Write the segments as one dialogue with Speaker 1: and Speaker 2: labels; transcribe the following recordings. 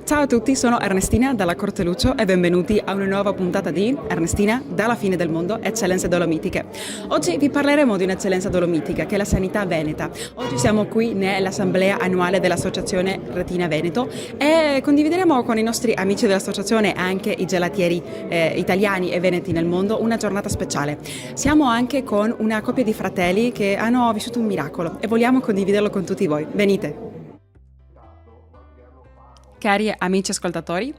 Speaker 1: Ciao a tutti, sono Ernestina dalla Corte Lucio e benvenuti a una nuova puntata di Ernestina dalla fine del mondo, eccellenze dolomitiche. Oggi vi parleremo di un'eccellenza dolomitica che è la sanità veneta. Oggi siamo qui nell'assemblea annuale dell'Associazione Retina Veneto e condivideremo con i nostri amici dell'associazione e anche i gelatieri italiani e veneti nel mondo una giornata speciale. Siamo anche con una coppia di fratelli che hanno vissuto un miracolo e vogliamo condividerlo con tutti voi. Venite! Cari amici ascoltatori,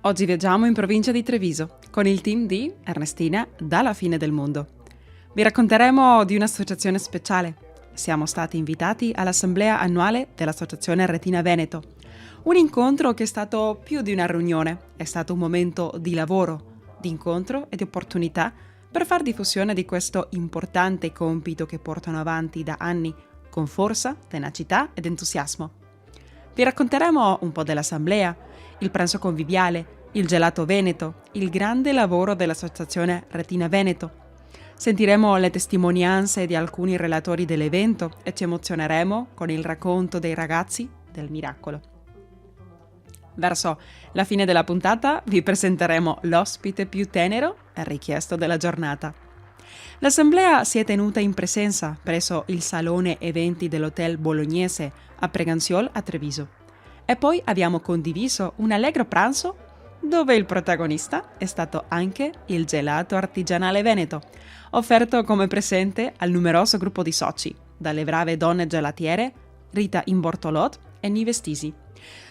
Speaker 1: oggi viaggiamo in provincia di Treviso con il team di Ernestina dalla fine del mondo. Vi racconteremo di un'associazione speciale. Siamo stati invitati all'assemblea annuale dell'Associazione Retina Veneto. Un incontro che è stato più di una riunione, è stato un momento di lavoro, di incontro e di opportunità per far diffusione di questo importante compito che portano avanti da anni con forza, tenacità ed entusiasmo. Vi racconteremo un po' dell'assemblea, il pranzo conviviale, il gelato veneto, il grande lavoro dell'Associazione Retina Veneto. Sentiremo le testimonianze di alcuni relatori dell'evento e ci emozioneremo con il racconto dei ragazzi del miracolo. Verso la fine della puntata vi presenteremo l'ospite più tenero e richiesto della giornata. L'assemblea si è tenuta in presenza presso il salone eventi dell'Hotel Bolognese a Preganziol a Treviso. E poi abbiamo condiviso un allegro pranzo dove il protagonista è stato anche il gelato artigianale veneto, offerto come presente al numeroso gruppo di soci, dalle brave donne gelatiere Rita Imbortolot e Nive Stisi.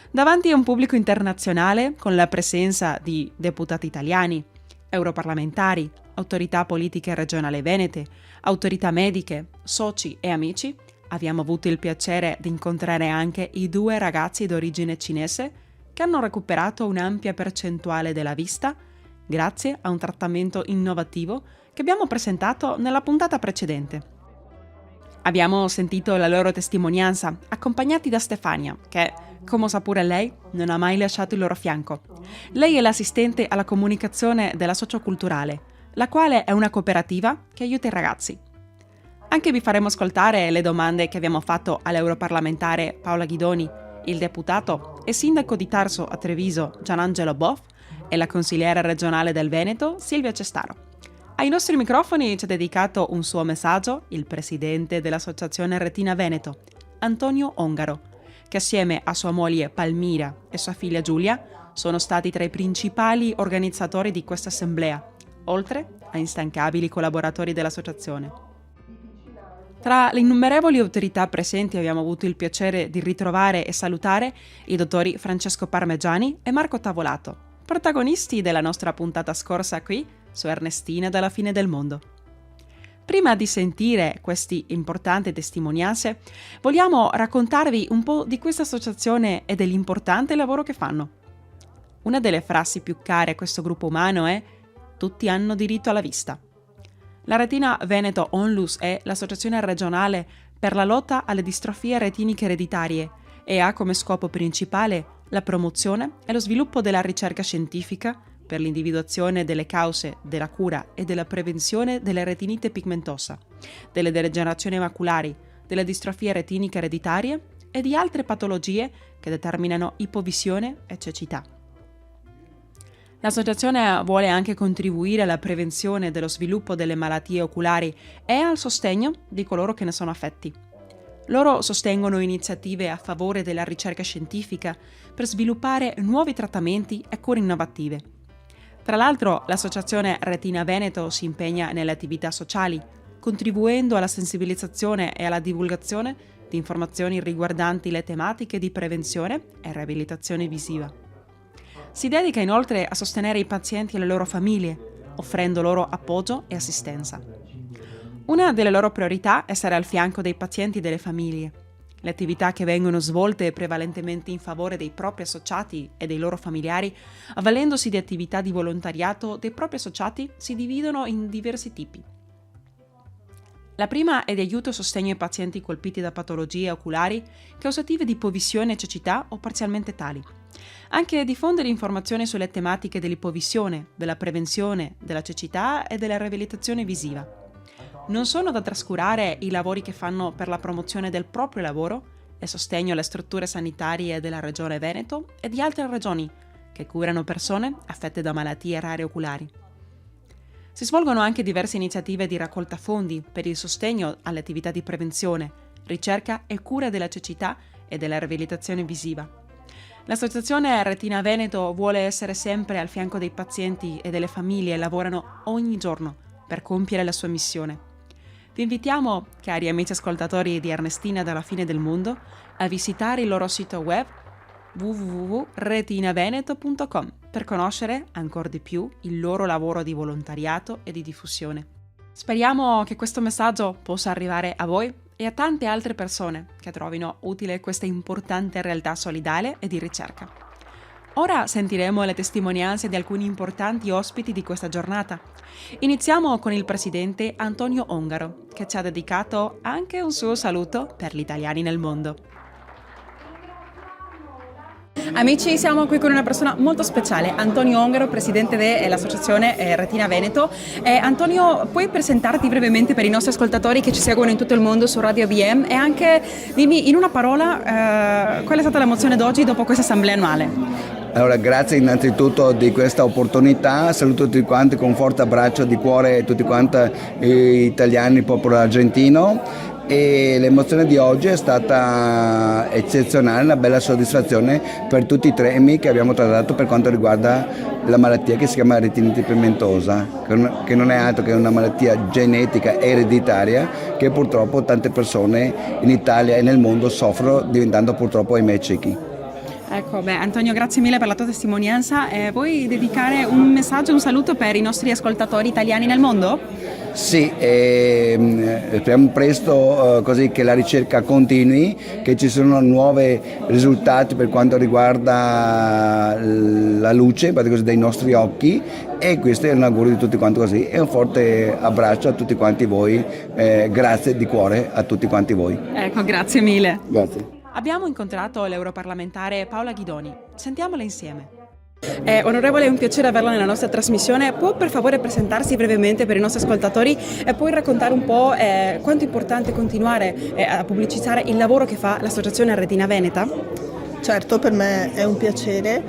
Speaker 1: Davanti a un pubblico internazionale con la presenza di deputati italiani, europarlamentari, autorità politiche regionali venete, autorità mediche, soci e amici, abbiamo avuto il piacere di incontrare anche i due ragazzi d'origine cinese che hanno recuperato un'ampia percentuale della vista grazie a un trattamento innovativo che abbiamo presentato nella puntata precedente. Abbiamo sentito la loro testimonianza, accompagnati da Stefania, che, come sa pure lei, non ha mai lasciato il loro fianco. Lei è l'assistente alla comunicazione della Socioculturale, la quale è una cooperativa che aiuta i ragazzi. Anche vi faremo ascoltare le domande che abbiamo fatto all'europarlamentare Paola Ghidoni, il deputato e sindaco di Tarso a Treviso Gianangelo Boff e la consigliera regionale del Veneto Silvia Cestaro. Ai nostri microfoni ci ha dedicato un suo messaggio il presidente dell'Associazione Retina Veneto, Antonio Ongaro, che assieme a sua moglie Palmira e sua figlia Giulia sono stati tra i principali organizzatori di questa assemblea, oltre a instancabili collaboratori dell'associazione. Tra le innumerevoli autorità presenti abbiamo avuto il piacere di ritrovare e salutare i dottori Francesco Parmegiani e Marco Tavolato, protagonisti della nostra puntata scorsa qui su Ernestina dalla fine del mondo. Prima di sentire queste importanti testimonianze, vogliamo raccontarvi un po' di questa associazione e dell'importante lavoro che fanno. Una delle frasi più care a questo gruppo umano è «Tutti hanno diritto alla vista». La Retina Veneto Onlus è l'associazione regionale per la lotta alle distrofie retiniche ereditarie e ha come scopo principale la promozione e lo sviluppo della ricerca scientifica per l'individuazione delle cause, della cura e della prevenzione della retinite pigmentosa, delle degenerazioni maculari, delle distrofie retiniche ereditarie e di altre patologie che determinano ipovisione e cecità. L'associazione vuole anche contribuire alla prevenzione dello sviluppo delle malattie oculari e al sostegno di coloro che ne sono affetti. Loro sostengono iniziative a favore della ricerca scientifica per sviluppare nuovi trattamenti e cure innovative. Tra l'altro, l'Associazione Retina Veneto si impegna nelle attività sociali, contribuendo alla sensibilizzazione e alla divulgazione di informazioni riguardanti le tematiche di prevenzione e riabilitazione visiva. Si dedica inoltre a sostenere i pazienti e le loro famiglie, offrendo loro appoggio e assistenza. Una delle loro priorità è stare al fianco dei pazienti e delle famiglie. Le attività che vengono svolte prevalentemente in favore dei propri associati e dei loro familiari, avvalendosi di attività di volontariato dei propri associati, si dividono in diversi tipi. La prima è di aiuto e sostegno ai pazienti colpiti da patologie oculari causative di ipovisione e cecità o parzialmente tali. Anche diffondere informazioni sulle tematiche dell'ipovisione, della prevenzione, della cecità e della riabilitazione visiva. Non sono da trascurare i lavori che fanno per la promozione del proprio lavoro e sostegno alle strutture sanitarie della Regione Veneto e di altre regioni che curano persone affette da malattie rare oculari. Si svolgono anche diverse iniziative di raccolta fondi per il sostegno alle attività di prevenzione, ricerca e cura della cecità e della riabilitazione visiva. L'Associazione Retina Veneto vuole essere sempre al fianco dei pazienti e delle famiglie e lavorano ogni giorno per compiere la sua missione. Vi invitiamo, cari amici ascoltatori di Ernestina dalla fine del mondo, a visitare il loro sito web www.retinaveneto.com per conoscere ancora di più il loro lavoro di volontariato e di diffusione. Speriamo che questo messaggio possa arrivare a voi e a tante altre persone che trovino utile questa importante realtà solidale e di ricerca. Ora sentiremo le testimonianze di alcuni importanti ospiti di questa giornata. Iniziamo con il presidente Antonio Ongaro, che ci ha dedicato anche un suo saluto per gli italiani nel mondo. Amici, siamo qui con una persona molto speciale, Antonio Ongaro, presidente dell'Associazione Retina Veneto. Antonio, puoi presentarti brevemente per i nostri ascoltatori che ci seguono in tutto il mondo su Radio ABM e anche dimmi in una parola qual è stata l'emozione d'oggi dopo questa assemblea annuale?
Speaker 2: Allora, grazie innanzitutto di questa opportunità, saluto tutti quanti con un forte abbraccio di cuore, tutti quanti italiani, il popolo argentino. E l'emozione di oggi è stata eccezionale, una bella soddisfazione per tutti i temi che abbiamo trattato per quanto riguarda la malattia che si chiama retinite pigmentosa, che non è altro che una malattia genetica ereditaria che purtroppo tante persone in Italia e nel mondo soffrono, diventando purtroppo ahimè ciechi.
Speaker 1: Ecco, Antonio, grazie mille per la tua testimonianza. Vuoi dedicare un messaggio, un saluto per i nostri ascoltatori italiani nel mondo?
Speaker 2: Sì, speriamo presto così che la ricerca continui, che ci siano nuovi risultati per quanto riguarda la luce dei nostri occhi, e questo è un augurio di tutti quanti così, e un forte abbraccio a tutti quanti voi, grazie di cuore a tutti quanti voi.
Speaker 1: Ecco, grazie mille.
Speaker 2: Grazie.
Speaker 1: Abbiamo incontrato l'europarlamentare Paola Ghidoni. Sentiamola insieme. Onorevole, è un piacere averla nella nostra trasmissione. Può per favore presentarsi brevemente per i nostri ascoltatori e poi raccontare un po' quanto è importante continuare a pubblicizzare il lavoro che fa l'Associazione Retina Veneta?
Speaker 3: Certo, per me è un piacere.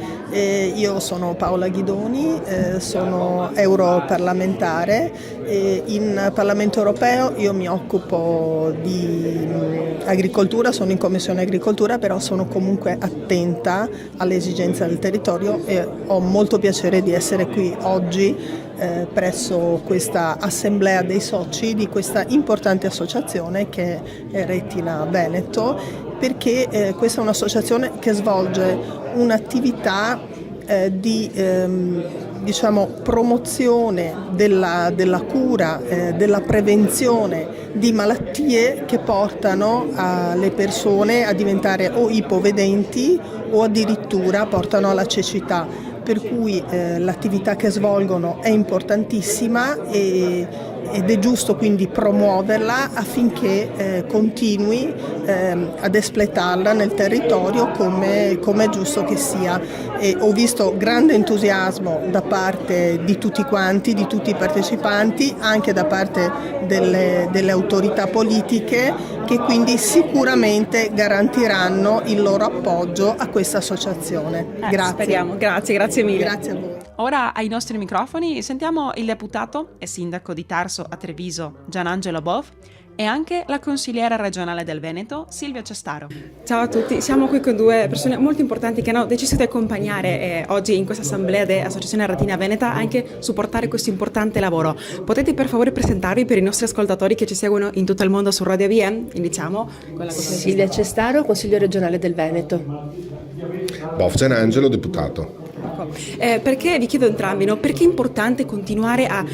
Speaker 3: Io sono Paola Ghidoni, sono europarlamentare. In Parlamento europeo io mi occupo di agricoltura, sono in Commissione Agricoltura, però sono comunque attenta alle esigenze del territorio e ho molto piacere di essere qui oggi presso questa assemblea dei soci di questa importante associazione che è Retina Veneto, perché questa è un'associazione che svolge un'attività di promozione della cura, della prevenzione di malattie che portano le persone a diventare o ipovedenti o addirittura portano alla cecità. Per cui l'attività che svolgono è importantissima ed è giusto quindi promuoverla affinché continui ad espletarla nel territorio come è giusto che sia. E ho visto grande entusiasmo da parte di tutti quanti, di tutti i partecipanti, anche da parte delle autorità politiche, che quindi sicuramente garantiranno il loro appoggio a questa associazione. Grazie.
Speaker 1: Speriamo. Grazie mille.
Speaker 3: Grazie a voi.
Speaker 1: Ora ai nostri microfoni sentiamo il deputato e sindaco di Tarso a Treviso, Gianangelo Bov, e anche la consigliera regionale del Veneto, Silvia Cestaro. Ciao a tutti, siamo qui con due persone molto importanti che hanno deciso di accompagnare oggi in questa assemblea dell'Associazione Retina Veneta, anche supportare questo importante lavoro. Potete per favore presentarvi per i nostri ascoltatori che ci seguono in tutto il mondo su Radio ABM? Iniziamo con la
Speaker 4: Silvia Cestaro, consiglio regionale del Veneto.
Speaker 5: Bov Gianangelo, deputato.
Speaker 1: Perché vi chiedo entrambi, no? Perché è importante continuare a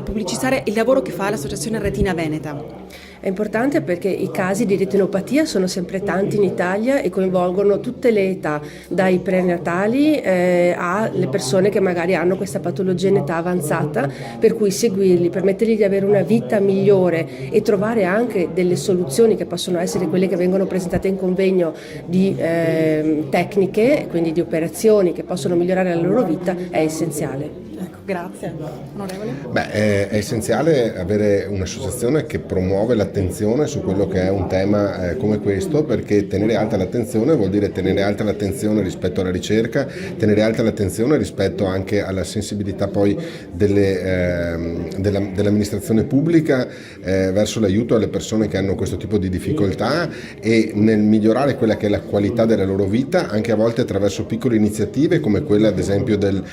Speaker 1: pubblicizzare il lavoro che fa l'Associazione Retina Veneta?
Speaker 4: È importante perché i casi di retinopatia sono sempre tanti in Italia e coinvolgono tutte le età, dai prenatali alle persone che magari hanno questa patologia in età avanzata, per cui seguirli, permettergli di avere una vita migliore e trovare anche delle soluzioni che possono essere quelle che vengono presentate in convegno di tecniche, quindi di operazioni che possono migliorare la loro vita, è essenziale.
Speaker 1: Ecco, grazie. Onorevole?
Speaker 5: Beh, è essenziale avere un'associazione che promuove l'attenzione su quello che è un tema come questo, perché tenere alta l'attenzione vuol dire tenere alta l'attenzione rispetto alla ricerca, tenere alta l'attenzione rispetto anche alla sensibilità poi dell'amministrazione pubblica verso l'aiuto alle persone che hanno questo tipo di difficoltà e nel migliorare quella che è la qualità della loro vita, anche a volte attraverso piccole iniziative come quella ad esempio del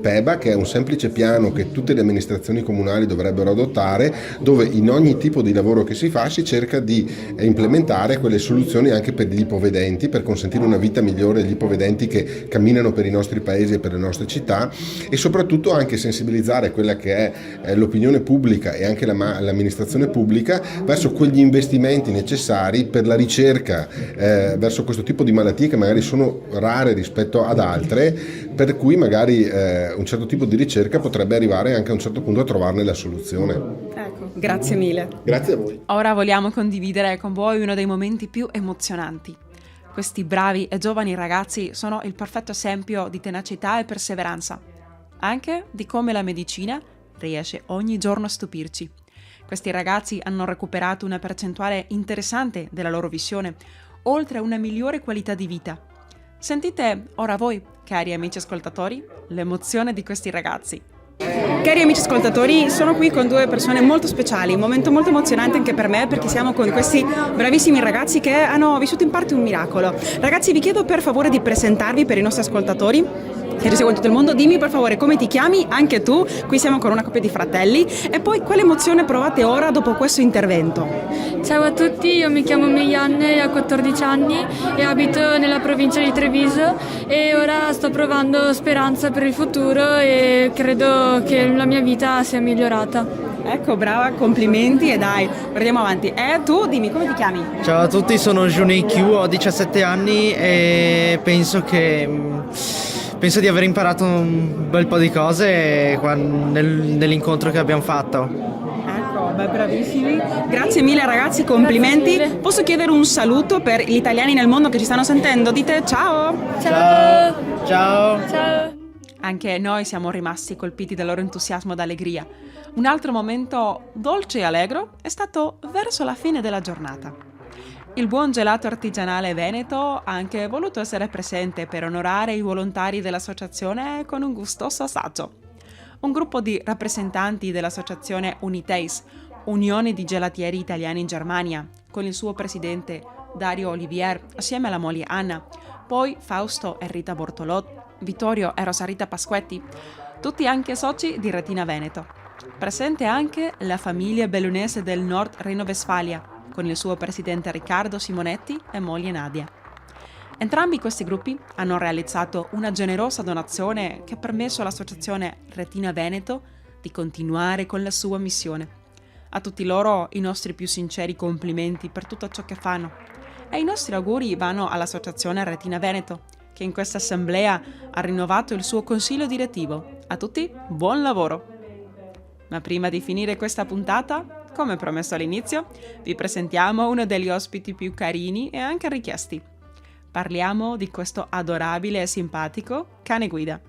Speaker 5: PEBA, che è un semplice piano che tutte le amministrazioni comunali dovrebbero adottare, dove in ogni tipo di lavoro che si fa si cerca di implementare quelle soluzioni anche per gli ipovedenti, per consentire una vita migliore agli ipovedenti che camminano per i nostri paesi e per le nostre città, e soprattutto anche sensibilizzare quella che è l'opinione pubblica e anche l'amministrazione pubblica verso quegli investimenti necessari per la ricerca verso questo tipo di malattie che magari sono rare rispetto ad altre, per cui magari un certo tipo di ricerca potrebbe arrivare anche a un certo punto a trovarne la soluzione.
Speaker 1: Ecco, grazie mille.
Speaker 5: Grazie a voi.
Speaker 1: Ora vogliamo condividere con voi uno dei momenti più emozionanti. Questi bravi e giovani ragazzi sono il perfetto esempio di tenacità e perseveranza, anche di come la medicina riesce ogni giorno a stupirci. Questi ragazzi hanno recuperato una percentuale interessante della loro visione, oltre a una migliore qualità di vita. Sentite ora voi, cari amici ascoltatori, l'emozione di questi ragazzi. Cari amici ascoltatori, sono qui con due persone molto speciali, un momento molto emozionante anche per me, perché siamo con questi bravissimi ragazzi che hanno vissuto in parte un miracolo. Ragazzi, vi chiedo per favore di presentarvi per i nostri ascoltatori che ci seguono in tutto il mondo. Dimmi per favore come ti chiami, anche tu, qui siamo con una coppia di fratelli, e poi quale emozione provate ora dopo questo intervento?
Speaker 6: Ciao a tutti, io mi chiamo Meianne, ho 14 anni e abito nella provincia di Treviso e ora sto provando speranza per il futuro e credo che la mia vita sia migliorata.
Speaker 1: Ecco, brava, complimenti e dai, andiamo avanti. Tu dimmi come ti chiami?
Speaker 7: Ciao a tutti, sono Johnny Q, ho 17 anni e penso di aver imparato un bel po' di cose nell'incontro che abbiamo fatto.
Speaker 1: Ecco, beh, bravissimi. Grazie mille ragazzi, complimenti. Posso chiedere un saluto per gli italiani nel mondo che ci stanno sentendo? Dite ciao!
Speaker 6: Ciao!
Speaker 7: Ciao!
Speaker 6: Ciao!
Speaker 1: Anche noi siamo rimasti colpiti dal loro entusiasmo ed allegria. Un altro momento dolce e allegro è stato verso la fine della giornata. Il buon gelato artigianale veneto ha anche voluto essere presente per onorare i volontari dell'associazione con un gustoso assaggio. Un gruppo di rappresentanti dell'associazione Uniteis, Unione di Gelatieri Italiani in Germania, con il suo presidente Dario Olivier, assieme alla moglie Anna, poi Fausto e Rita Bortolot, Vittorio e Rosarita Pasquetti, tutti anche soci di Retina Veneto. Presente anche la famiglia bellunese del Nord Reno-Vestfalia, con il suo presidente Riccardo Simonetti e moglie Nadia. Entrambi questi gruppi hanno realizzato una generosa donazione che ha permesso all'associazione Retina Veneto di continuare con la sua missione. A tutti loro i nostri più sinceri complimenti per tutto ciò che fanno e i nostri auguri vanno all'associazione Retina Veneto, che in questa assemblea ha rinnovato il suo consiglio direttivo. A tutti buon lavoro! Ma prima di finire questa puntata, come promesso all'inizio, vi presentiamo uno degli ospiti più carini e anche richiesti. Parliamo di questo adorabile e simpatico cane guida.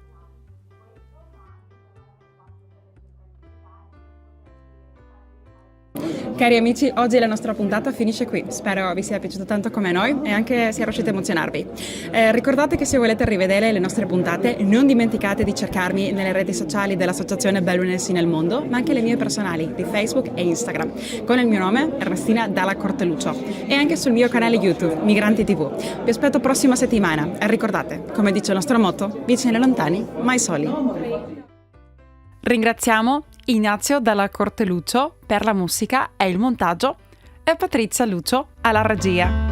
Speaker 1: Cari amici, oggi la nostra puntata finisce qui. Spero vi sia piaciuto tanto come noi e anche sia riusciti a emozionarvi. Ricordate che se volete rivedere le nostre puntate, non dimenticate di cercarmi nelle reti sociali dell'Associazione Bellunesi nel Mondo, ma anche le mie personali di Facebook e Instagram, con il mio nome Ernestina Dalla Corteluccio, e anche sul mio canale YouTube Migranti TV. Vi aspetto prossima settimana e ricordate, come dice il nostro motto, vicini e lontani, mai soli. Ringraziamo Ignazio Dalla Corteluccio per la musica e il montaggio e Patrizia Lucio alla regia.